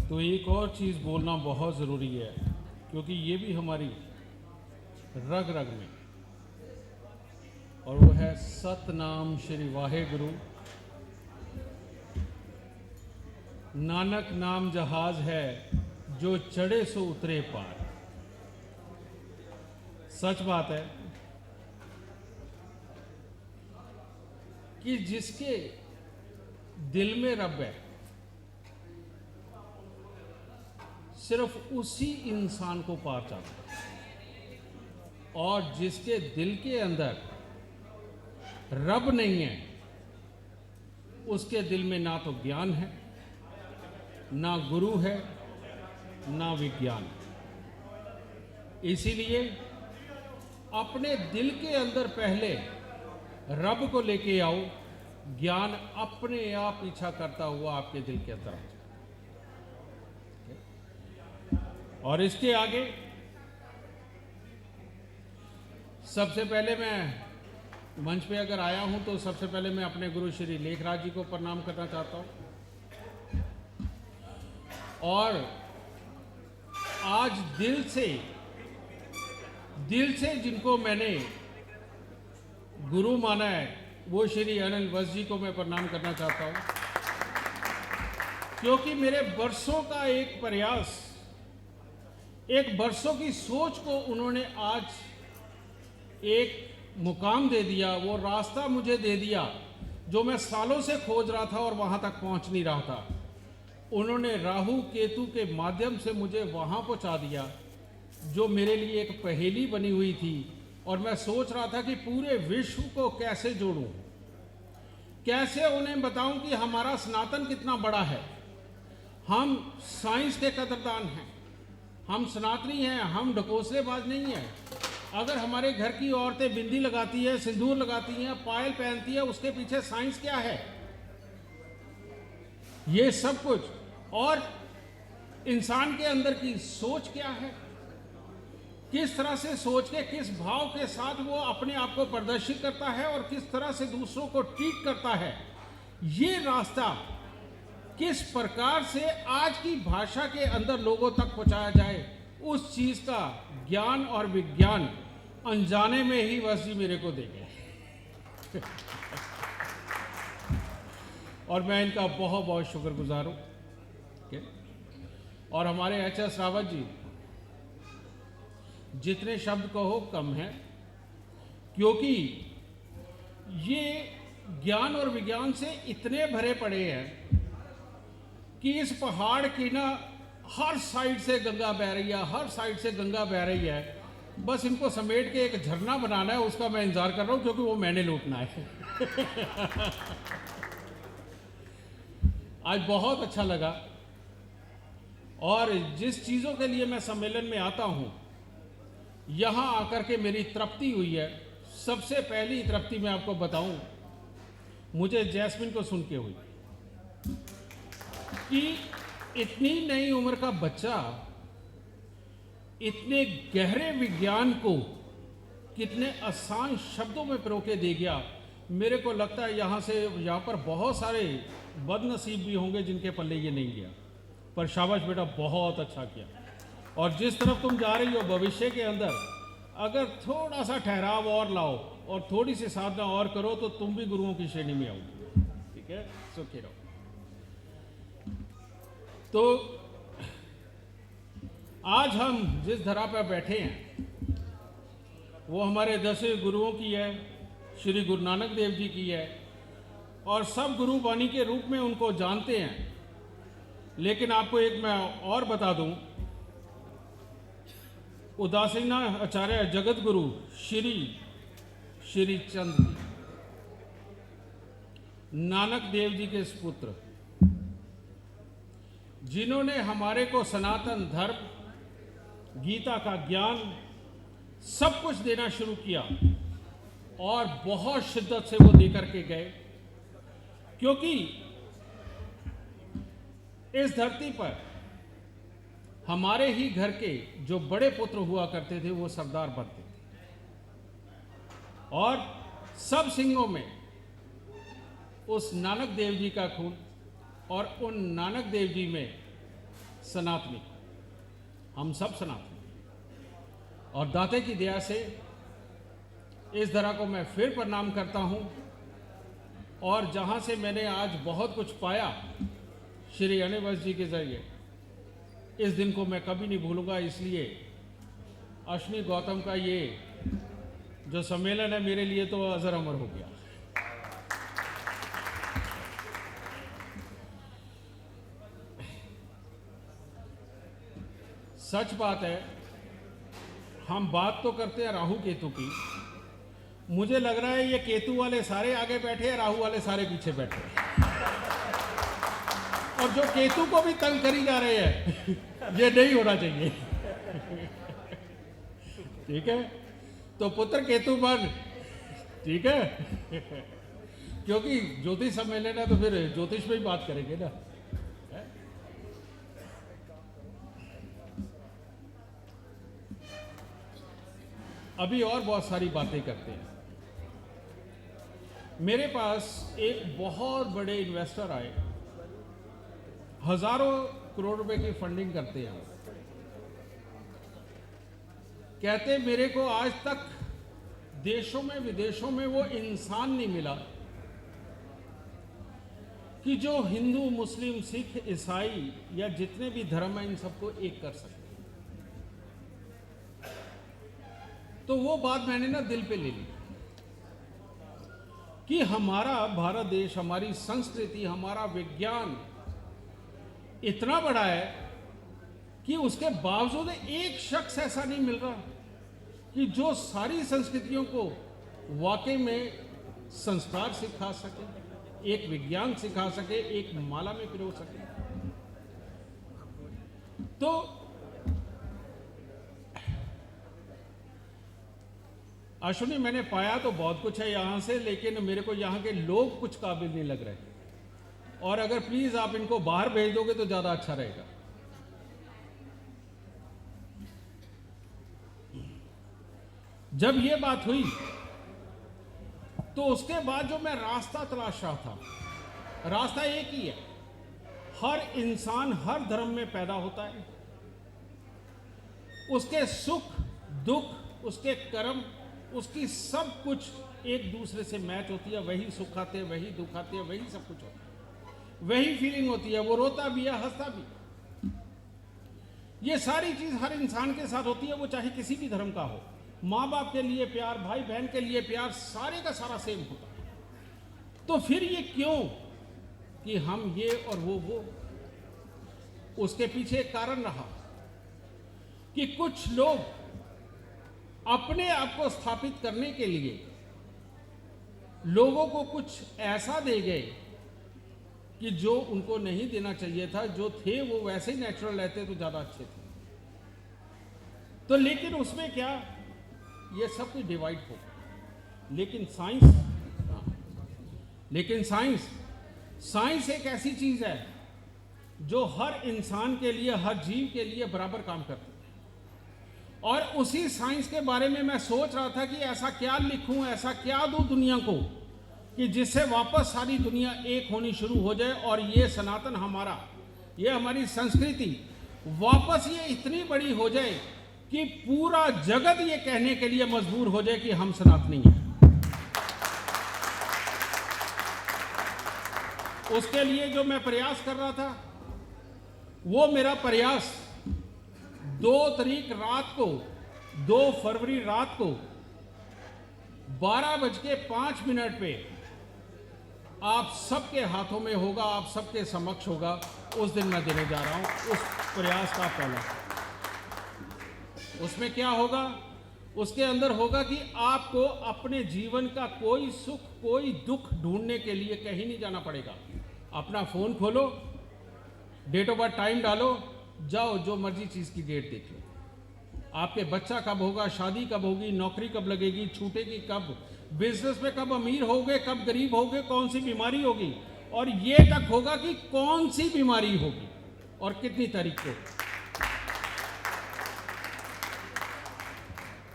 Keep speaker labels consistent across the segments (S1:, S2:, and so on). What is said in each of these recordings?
S1: तो एक और चीज़ बोलना बहुत ज़रूरी है, क्योंकि ये भी हमारी रग रग में, और वो है सतनाम श्री वाहेगुरु। नानक नाम जहाज है जो चढ़े सो उतरे पार। सच बात है कि जिसके दिल में रब है, सिर्फ उसी इंसान को पार जाता है, और जिसके दिल के अंदर रब नहीं है, उसके दिल में ना तो ज्ञान है, ना गुरु है, ना विज्ञान। इसीलिए अपने दिल के अंदर पहले रब को लेके आओ, ज्ञान अपने आप पीछा करता हुआ आपके दिल के अंदर आ जाए। और इसके आगे सबसे पहले मैं मंच पे अगर आया हूं तो सबसे पहले मैं अपने गुरु श्री लेखराज जी को प्रणाम करना चाहता हूं, और आज दिल से जिनको मैंने गुरु माना है वो श्री अनिल वत्स जी को मैं प्रणाम करना चाहता हूं, क्योंकि मेरे बरसों का एक प्रयास, एक बरसों की सोच को उन्होंने आज एक मुकाम दे दिया, वो रास्ता मुझे दे दिया जो मैं सालों से खोज रहा था और वहाँ तक पहुँच नहीं रहा था। उन्होंने राहु केतु के माध्यम से मुझे वहाँ पहुँचा दिया जो मेरे लिए एक पहेली बनी हुई थी, और मैं सोच रहा था कि पूरे विश्व को कैसे जोड़ूं, कैसे उन्हें बताऊं कि हमारा सनातन कितना बड़ा है। हम साइंस के कदरदान हैं, हम सनातनी हैं, हम ढकोसलेबाज नहीं हैं। अगर हमारे घर की औरतें बिंदी लगाती है, सिंदूर लगाती हैं, पायल पहनती है, उसके पीछे साइंस क्या है? ये सब कुछ, और इंसान के अंदर की सोच क्या है, किस तरह से सोच के, किस भाव के साथ वो अपने आप को प्रदर्शित करता है और किस तरह से दूसरों को ट्रीट करता है, ये रास्ता किस प्रकार से आज की भाषा के अंदर लोगों तक पहुंचाया जाए, उस चीज का ज्ञान और विज्ञान अनजाने में ही वत्स जी मेरे को दे गए। और मैं इनका बहुत बहुत शुक्रगुजार हूँ। और हमारे एच.एस. रावत जी, जितने शब्द कहो कम है, क्योंकि ये ज्ञान और विज्ञान से इतने भरे पड़े हैं कि इस पहाड़ की ना हर साइड से गंगा बह रही है, हर साइड से गंगा बह रही है। बस इनको समेट के एक झरना बनाना है, उसका मैं इंतजार कर रहा हूँ, क्योंकि वो मैंने लूटना है। आज बहुत अच्छा लगा, और जिस चीज़ों के लिए मैं सम्मेलन में आता हूँ, यहाँ आकर के मेरी तृप्ति हुई है। सबसे पहली तृप्ति मैं आपको बताऊं, मुझे जैस्मिन को सुन के हुई कि इतनी नई उम्र का बच्चा इतने गहरे विज्ञान को कितने आसान शब्दों में परोके दे गया। मेरे को लगता है यहाँ पर बहुत सारे बदनसीब भी होंगे जिनके पल्ले ये नहीं गया, पर शाबाश बेटा, बहुत अच्छा किया। और जिस तरफ तुम जा रही हो भविष्य के अंदर, अगर थोड़ा सा ठहराव और लाओ और थोड़ी सी साधना और करो तो तुम भी गुरुओं की श्रेणी में आओगे। ठीक है, सुखी रहो। तो आज हम जिस धरा पर बैठे हैं वो हमारे 10वें गुरुओं की है, श्री गुरु नानक देव जी की है, और सब गुरु वाणी के रूप में उनको जानते हैं। लेकिन आपको एक मैं और बता दूं, उदासीना आचार्य जगत गुरु श्री चंद जी, नानक देव जी के सुपुत्र, जिन्होंने हमारे को सनातन धर्म, गीता का ज्ञान, सब कुछ देना शुरू किया, और बहुत शिद्दत से वो देकर के गए। क्योंकि इस धरती पर हमारे ही घर के जो बड़े पुत्र हुआ करते थे वो सरदार बनते थे, और सब सिंहों में उस नानक देव जी का खून, और उन नानक देव जी में सनातनी, हम सब सनातनी, और दाते की दया से इस धरा को मैं फिर प्रणाम करता हूँ। और जहाँ से मैंने आज बहुत कुछ पाया श्री अनिवश जी के जरिए, इस दिन को मैं कभी नहीं भूलूंगा। इसलिए अश्विनी गौतम का ये जो सम्मेलन है मेरे लिए तो अजर अमर हो गया। सच बात है, हम बात तो करते हैं राहु केतु की, मुझे लग रहा है ये केतु वाले सारे आगे बैठे हैं, राहु वाले सारे पीछे बैठे हैं, और जो केतु को भी तंग करी जा रहे हैं ये नहीं होना चाहिए। ठीक है, तो पुत्र केतु बन, ठीक है, क्योंकि ज्योतिष सम्मेलन है तो फिर ज्योतिष में ही बात करेंगे ना। अभी और बहुत सारी बातें करते हैं। मेरे पास एक बहुत बड़े इन्वेस्टर आए, हजारों करोड़ रुपए की फंडिंग करते हैं। कहते मेरे को आज तक देशों में विदेशों में वो इंसान नहीं मिला कि जो हिंदू, मुस्लिम, सिख, ईसाई या जितने भी धर्म हैं इन सबको एक कर सके। तो वो बात मैंने ना दिल पे ले ली कि हमारा भारत देश, हमारी संस्कृति, हमारा विज्ञान इतना बड़ा है कि उसके बावजूद एक शख्स ऐसा नहीं मिल रहा कि जो सारी संस्कृतियों को वाकई में संस्कार सिखा सके, एक विज्ञान सिखा सके, एक माला में पिरो सके। तो अश्विनी, मैंने पाया तो बहुत कुछ है यहां से, लेकिन मेरे को यहां के लोग कुछ काबिल नहीं लग रहे, और अगर प्लीज आप इनको बाहर भेज दोगे तो ज्यादा अच्छा रहेगा। जब ये बात हुई तो उसके बाद जो मैं रास्ता तलाश रहा था, रास्ता एक ही है, हर इंसान हर धर्म में पैदा होता है, उसके सुख दुख, उसके कर्म, उसकी सब कुछ एक दूसरे से मैच होती है। वही सुख आते हैं, वही दुख आते हैं, वही सब कुछ होता है, वही फीलिंग होती है, वो रोता भी है, हंसता भी। ये सारी चीज हर इंसान के साथ होती है, वो चाहे किसी भी धर्म का हो। माँ बाप के लिए प्यार, भाई बहन के लिए प्यार, सारे का सारा सेम होता है। तो फिर ये क्यों कि हम ये और वो? उसके पीछे एक कारण रहा कि कुछ लोग अपने आप को स्थापित करने के लिए लोगों को कुछ ऐसा दे गए कि जो उनको नहीं देना चाहिए था। जो थे वो वैसे ही नेचुरल रहते तो ज्यादा अच्छे थे। तो लेकिन उसमें क्या, ये सब कुछ डिवाइड हो। लेकिन साइंस एक ऐसी चीज है जो हर इंसान के लिए, हर जीव के लिए बराबर काम करती है। और उसी साइंस के बारे में मैं सोच रहा था कि ऐसा क्या लिखूं, ऐसा क्या दूं दुनिया को कि जिससे वापस सारी दुनिया एक होनी शुरू हो जाए, और ये सनातन हमारा, ये हमारी संस्कृति वापस ये इतनी बड़ी हो जाए कि पूरा जगत ये कहने के लिए मजबूर हो जाए कि हम सनातनी हैं। उसके लिए जो मैं प्रयास कर रहा था, वो मेरा प्रयास 2 तारीख रात को, 2 फरवरी रात को 12:05 पे आप सबके हाथों में होगा, आप सबके समक्ष होगा। उस दिन मैं देने जा रहा हूं उस प्रयास का पहला। उसमें क्या होगा? उसके अंदर होगा कि आपको अपने जीवन का कोई सुख, कोई दुख ढूंढने के लिए कहीं नहीं जाना पड़ेगा। अपना फोन खोलो, डेट ऑफ बर्थ टाइम डालो, जाओ जो मर्जी चीज की डेट देख लो। आपके बच्चा कब होगा, शादी कब होगी, नौकरी कब लगेगी, छूटेगी कब, बिजनेस में कब अमीर होगे, कब गरीब होगे, कौन सी बीमारी होगी, और ये तक होगा कि कौन सी बीमारी होगी और कितनी तारीख को।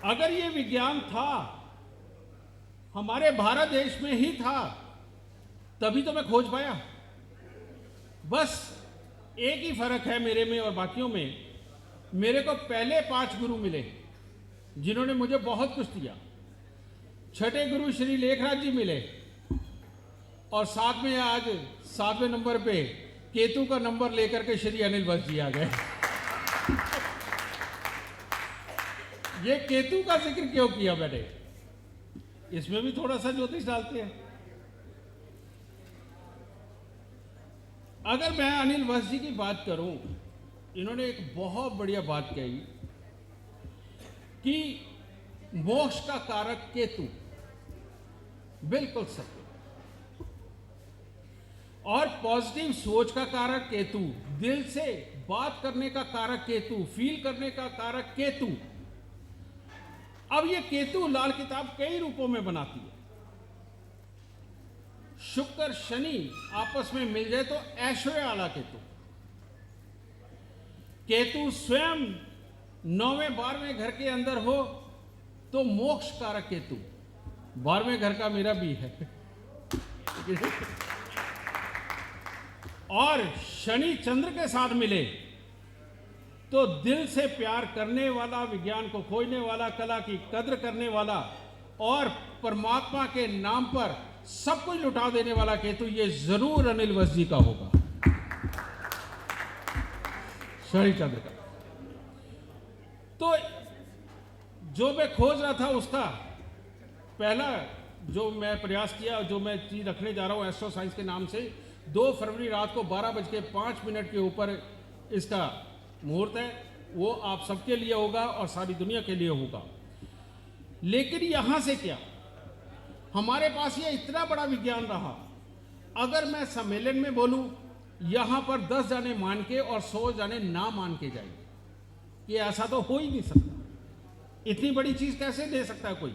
S1: अगर ये विज्ञान था, हमारे भारत देश में ही था, तभी तो मैं खोज पाया। बस एक ही फर्क है मेरे में और बाकियों में, मेरे को पहले 5 गुरु मिले जिन्होंने मुझे बहुत कुछ दिया। छठे गुरु श्री लेखराज जी मिले, और साथ में आज 7वें नंबर पे केतु का नंबर लेकर के श्री अनिल वत्स जी आ गए। ये केतु का जिक्र क्यों किया मैंने? इसमें भी थोड़ा सा ज्योतिष डालते हैं। अगर मैं अनिल वत्स जी की बात करूं, इन्होंने एक बहुत बढ़िया बात कही कि मोक्ष का कारक केतु, बिल्कुल सत्य, और पॉजिटिव सोच का कारक केतु, दिल से बात करने का कारक केतु, फील करने का कारक केतु। अब ये केतु लाल किताब कई रूपों में बनाती है। शुक्र शनि आपस में मिल जाए तो ऐश्वर्य वाला केतु। केतु स्वयं 9वें 12वें घर के अंदर हो तो मोक्ष कारक केतु। 12वें घर का मेरा भी है। और शनि चंद्र के साथ मिले तो दिल से प्यार करने वाला, विज्ञान को खोजने वाला, कला की कद्र करने वाला और परमात्मा के नाम पर सब कुछ लुटा देने वाला केतु, ये जरूर अनिल वत्स जी का होगा, शनि चंद्र का। तो जो मैं खोज रहा था उसका पहला जो मैं प्रयास किया, जो मैं चीज रखने जा रहा हूं एस्ट्रो साइंस के नाम से, 2 फरवरी रात को 12:05 के ऊपर इसका मुहूर्त है। वो आप सबके लिए होगा और सारी दुनिया के लिए होगा। लेकिन यहां से क्या, हमारे पास ये इतना बड़ा विज्ञान रहा, अगर मैं सम्मेलन में बोलूं यहां पर 10 जाने मान के और 100 जाने ना मान के जाएंगे, ये ऐसा तो हो ही नहीं सकता। इतनी बड़ी चीज कैसे दे सकता है कोई?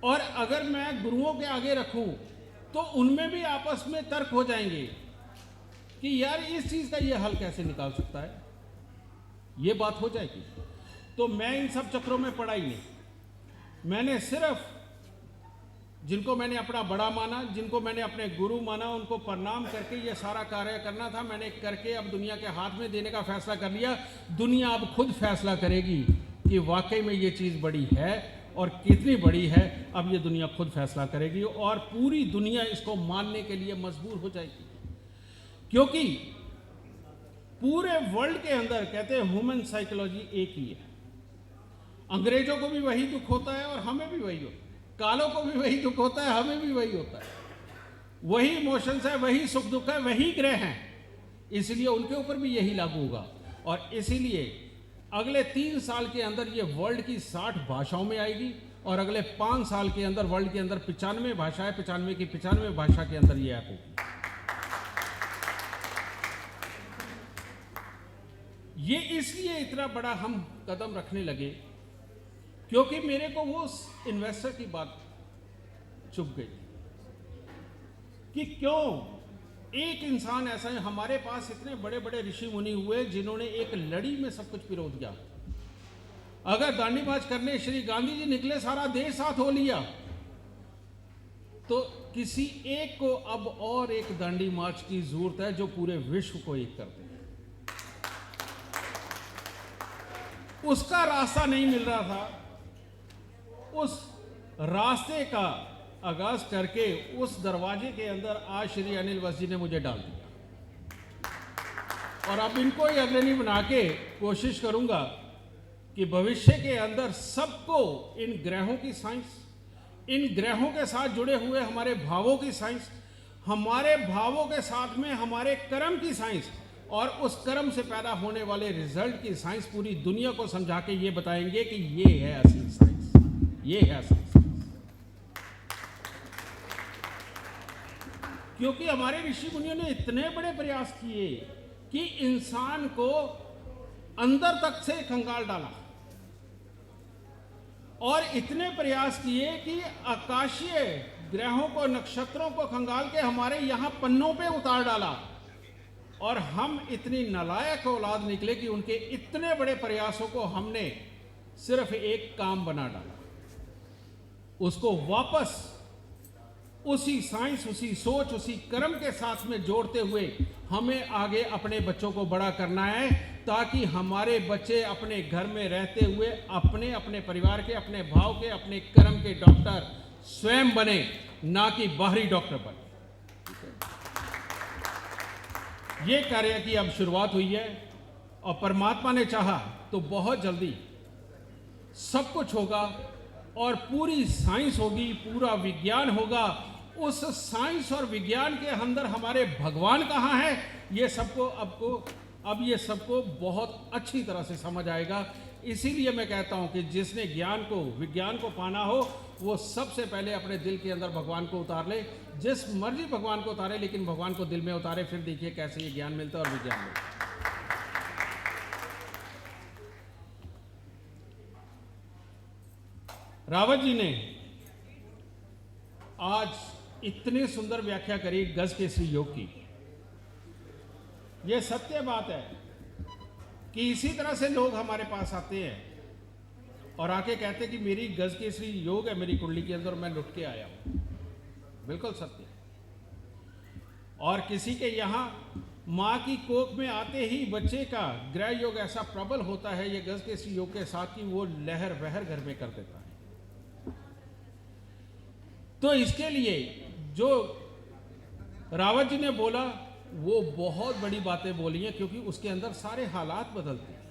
S1: और अगर मैं गुरुओं के आगे रखूं तो उनमें भी आपस में तर्क हो जाएंगे कि यार इस चीज का ये हल कैसे निकाल सकता है, ये बात हो जाएगी। तो मैं इन सब चक्रों में पड़ा ही नहीं। मैंने सिर्फ जिनको मैंने अपना बड़ा माना, जिनको मैंने अपने गुरु माना, उनको प्रणाम करके ये सारा कार्य करना था। मैंने करके अब दुनिया के हाथ में देने का फैसला कर लिया। दुनिया अब खुद फैसला करेगी कि वाकई में ये चीज़ बड़ी है और कितनी बड़ी है। अब ये दुनिया खुद फैसला करेगी और पूरी दुनिया इसको मानने के लिए मजबूर हो जाएगी, क्योंकि पूरे वर्ल्ड के अंदर कहते हैं ह्यूमन साइकोलॉजी एक ही है। अंग्रेजों को भी वही दुख होता है और हमें भी वही होता है, कालों को भी वही दुख होता है, हमें भी वही होता है। वही इमोशंस है, वही सुख दुख है, वही ग्रह हैं, इसलिए उनके ऊपर भी यही लागू होगा। और इसीलिए अगले 3 साल के अंदर ये वर्ल्ड की 60 भाषाओं में आएगी और अगले 5 साल के अंदर वर्ल्ड के अंदर 95 भाषाएं, 95 की 95 भाषा के अंदर ये ऐप होगी। ये इसलिए इतना बड़ा हम कदम रखने लगे क्योंकि मेरे को वो इन्वेस्टर की बात चुभ गई कि क्यों एक इंसान ऐसा है। हमारे पास इतने बड़े बड़े ऋषि मुनि हुए जिन्होंने एक लड़ी में सब कुछ पिरो दिया। अगर दांडी मार्च करने श्री गांधी जी निकले, सारा देश साथ हो लिया, तो किसी एक को अब और एक दांडी मार्च की जरूरत है जो पूरे विश्व को एक कर दे। उसका रास्ता नहीं मिल रहा था, उस रास्ते का आगाज करके उस दरवाजे के अंदर आज श्री अनिल वत्स जी ने मुझे डाल दिया। और अब इनको ही अग्रणी बना के कोशिश करूंगा कि भविष्य के अंदर सबको इन ग्रहों की साइंस, इन ग्रहों के साथ जुड़े हुए हमारे भावों की साइंस, हमारे भावों के साथ में हमारे कर्म की साइंस और उस कर्म से पैदा होने वाले रिजल्ट की साइंस पूरी दुनिया को समझा के ये बताएंगे कि ये है असली साइंस, ये है असली साइंस। क्योंकि हमारे ऋषि मुनियों ने इतने बड़े प्रयास किए कि इंसान को अंदर तक से खंगाल डाला और इतने प्रयास किए कि आकाशीय ग्रहों को, नक्षत्रों को खंगाल के हमारे यहां पन्नों पे उतार डाला। और हम इतनी नालायक औलाद निकले कि उनके इतने बड़े प्रयासों को हमने सिर्फ एक काम बना डाला, उसको वापस उसी साइंस, उसी सोच, उसी कर्म के साथ में जोड़ते हुए हमें आगे अपने बच्चों को बड़ा करना है, ताकि हमारे बच्चे अपने घर में रहते हुए अपने अपने परिवार के, अपने भाव के, अपने कर्म के डॉक्टर स्वयं बने, ना कि बाहरी डॉक्टर बने। ये कार्य की अब शुरुआत हुई है और परमात्मा ने चाहा तो बहुत जल्दी सब कुछ होगा और पूरी साइंस होगी, पूरा विज्ञान होगा। उस साइंस और विज्ञान के अंदर हमारे भगवान कहाँ है, ये सबको अब ये सबको बहुत अच्छी तरह से समझ आएगा। इसीलिए मैं कहता हूँ कि जिसने ज्ञान को, विज्ञान को पाना हो, वो सबसे पहले अपने दिल के अंदर भगवान को उतार ले। जिस मर्जी भगवान को उतारे, लेकिन भगवान को दिल में उतारे, फिर देखिए कैसे ये ज्ञान मिलता है और विज्ञान मिलता है। रावत जी ने आज इतनी सुंदर व्याख्या करी गज केसरी योग की। यह सत्य बात है कि इसी तरह से लोग हमारे पास आते हैं और आके कहते कि मेरी गज केसरी योग है मेरी कुंडली के अंदर, मैं लुट के आया हूं। बिल्कुल सत्य। और किसी के यहां मां की कोख में आते ही बच्चे का ग्रह योग ऐसा प्रबल होता है ये गज केसरी योग के साथ, कि वो लहर बहर घर में कर देता है। तो इसके लिए जो रावत जी ने बोला वो बहुत बड़ी बातें बोली हैं, क्योंकि उसके अंदर सारे हालात बदलते हैं।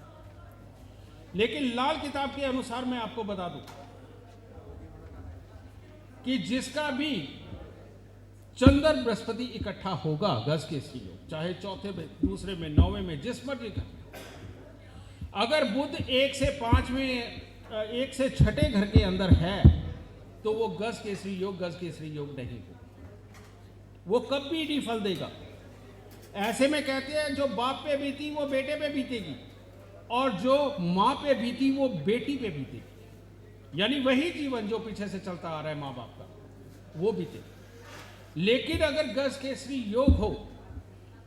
S1: लेकिन लाल किताब के अनुसार मैं आपको बता दूं कि जिसका भी चंद्र बृहस्पति इकट्ठा होगा गज केसरी योग, चाहे चौथे में, दूसरे में, 9वें में, जिस मर्जी का, अगर बुध 1 से 5 में, 1 से 6 घर के अंदर है, तो वो गज केसरी योग नहीं हो, वो कभी नहीं फल देगा। ऐसे में कहते हैं जो बाप पे बीती वो बेटे पे बीतेगी, और जो मां पे बीती वो बेटी पे बीतेगी। यानी वही जीवन जो पीछे से चलता आ रहा है मां बाप का, वो बीते। लेकिन अगर गज केसरी योग हो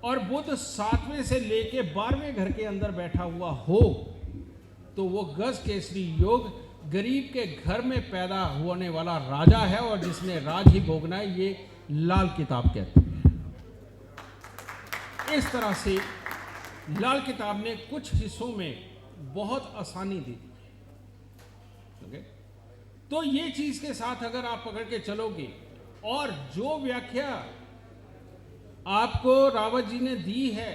S1: और बुध 7वें से लेके 12वें घर के अंदर बैठा हुआ हो, तो वो गज केसरी योग गरीब के घर में पैदा होने वाला राजा है, और जिसने राज ही भोगना है, ये लाल किताब कहते हैं। इस तरह से लाल किताब ने कुछ हिस्सों में बहुत आसानी दी। ओके? तो ये चीज के साथ अगर आप पकड़ के चलोगे, और जो व्याख्या आपको रावत जी ने दी है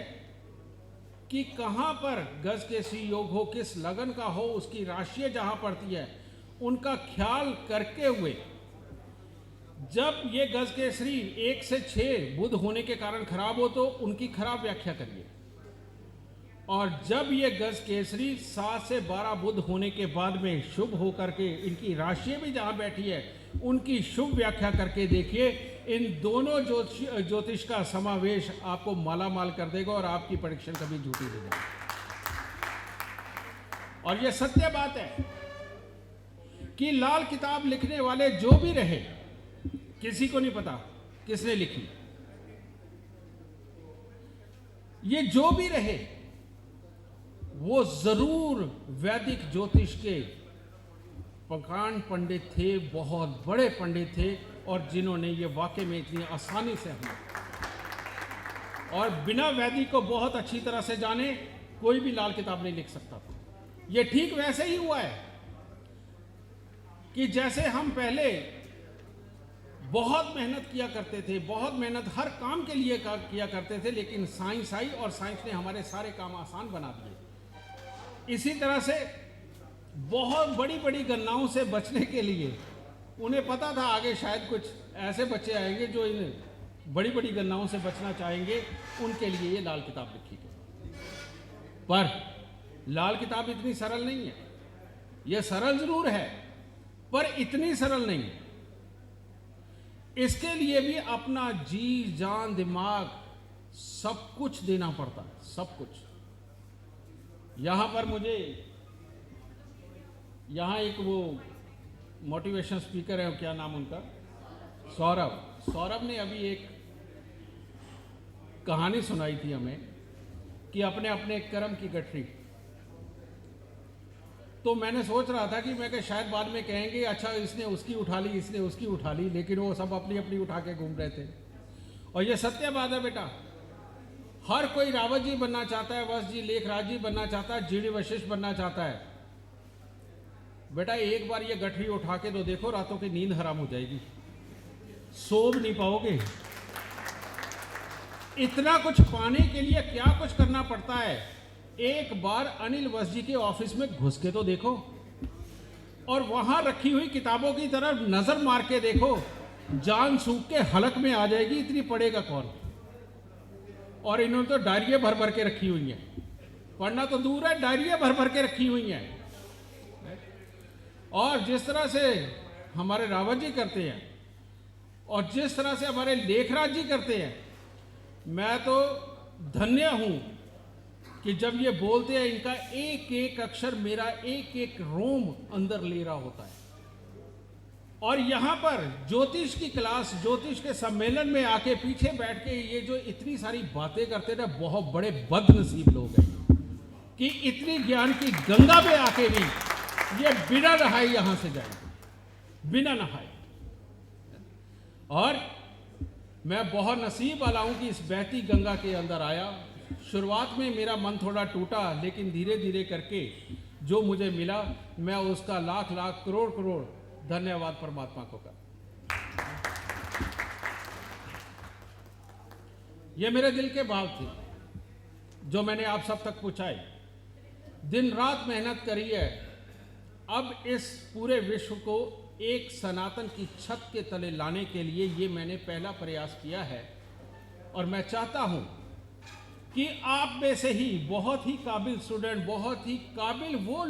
S1: कि कहां पर गज केसरी योग हो, किस लगन का हो, उसकी राशि जहां पड़ती है, उनका ख्याल करके हुए, जब ये गज केसरी 1 से 6 बुध होने के कारण खराब हो तो उनकी खराब व्याख्या करिए, और जब ये गज केसरी 7 से 12 बुध होने के बाद में शुभ होकर के इनकी राशि भी जहां बैठी है, उनकी शुभ व्याख्या करके देखिए। इन दोनों ज्योतिष का समावेश आपको मालामाल कर देगा और आपकी परीक्षा कभी झूठी नहीं जाएगी। और यह सत्य बात है कि लाल किताब लिखने वाले जो भी रहे, किसी को नहीं पता किसने लिखी, ये जो भी रहे, वो जरूर वैदिक ज्योतिष के प्रकांड पंडित थे, बहुत बड़े पंडित थे, और जिन्होंने ये वाकई में इतनी आसानी से हमें, और बिना वैदिक को बहुत अच्छी तरह से जाने कोई भी लाल किताब नहीं लिख सकता था। ये ठीक वैसे ही हुआ है कि जैसे हम पहले बहुत मेहनत किया करते थे, बहुत मेहनत हर काम के लिए किया करते थे, लेकिन साइंस आई और साइंस ने हमारे सारे काम आसान बना दिए। इसी तरह से बहुत बड़ी बड़ी गणनाओं से बचने के लिए उन्हें पता था आगे शायद कुछ ऐसे बच्चे आएंगे जो इन बड़ी बड़ी गणनाओं से बचना चाहेंगे, उनके लिए ये लाल किताब लिखी गई। पर लाल किताब इतनी सरल नहीं है। यह सरल जरूर है पर इतनी सरल नहीं है। इसके लिए भी अपना जी जान दिमाग सब कुछ देना पड़ता है, सब कुछ। यहां पर मुझे यहाँ एक वो मोटिवेशन स्पीकर है, क्या नाम उनका, सौरभ ने अभी एक कहानी सुनाई थी हमें कि अपने अपने कर्म की गठरी। तो मैंने सोच रहा था कि मैं शायद बाद में कहेंगे अच्छा इसने उसकी उठा ली, इसने उसकी उठा ली, लेकिन वो सब अपनी अपनी उठा के घूम रहे थे। और ये सत्य बात है बेटा, हर कोई रावत जी बनना चाहता है, वत्स जी, लेखराज जी बनना चाहता है, जीडी वशिष्ठ बनना चाहता है। बेटा एक बार ये गठरी उठा के तो देखो, रातों की नींद हराम हो जाएगी, सो भी नहीं पाओगे। इतना कुछ पाने के लिए क्या कुछ करना पड़ता है। एक बार अनिल वत्स जी के ऑफिस में घुस के तो देखो, और वहां रखी हुई किताबों की तरफ नजर मार के देखो, जान सूख के हलक में आ जाएगी, इतनी पढ़ेगा कौन। और इन्होंने तो डायरिया भर भर के रखी हुई हैं, पढ़ना तो दूर है, डायरिया भर भर के रखी हुई हैं। और जिस तरह से हमारे रावत जी करते हैं और जिस तरह से हमारे लेखराज जी करते हैं, मैं तो धन्य हूं कि जब ये बोलते हैं इनका एक एक अक्षर मेरा एक एक रोम अंदर ले रहा होता है। और यहाँ पर ज्योतिष की क्लास, ज्योतिष के सम्मेलन में आके पीछे बैठ के ये जो इतनी सारी बातें करते ना, बहुत बड़े बदनसीब लोग हैं कि इतनी ज्ञान की गंगा में आके भी ये बिना नहाए यहां से जाएंगे, बिना नहाए। और मैं बहुत नसीब वाला हूं कि इस बहती गंगा के अंदर आया। शुरुआत में मेरा मन थोड़ा टूटा, लेकिन धीरे धीरे करके जो मुझे मिला, मैं उसका लाख लाख करोड़ करोड़ धन्यवाद परमात्मा को कर। ये मेरे दिल के भाव थे जो मैंने आप सब तक पहुंचाए। दिन रात मेहनत करी है। अब इस पूरे विश्व को एक सनातन की छत के तले लाने के लिए ये मैंने पहला प्रयास किया है। और मैं चाहता हूं कि आप में से ही बहुत ही काबिल स्टूडेंट, बहुत ही काबिल वो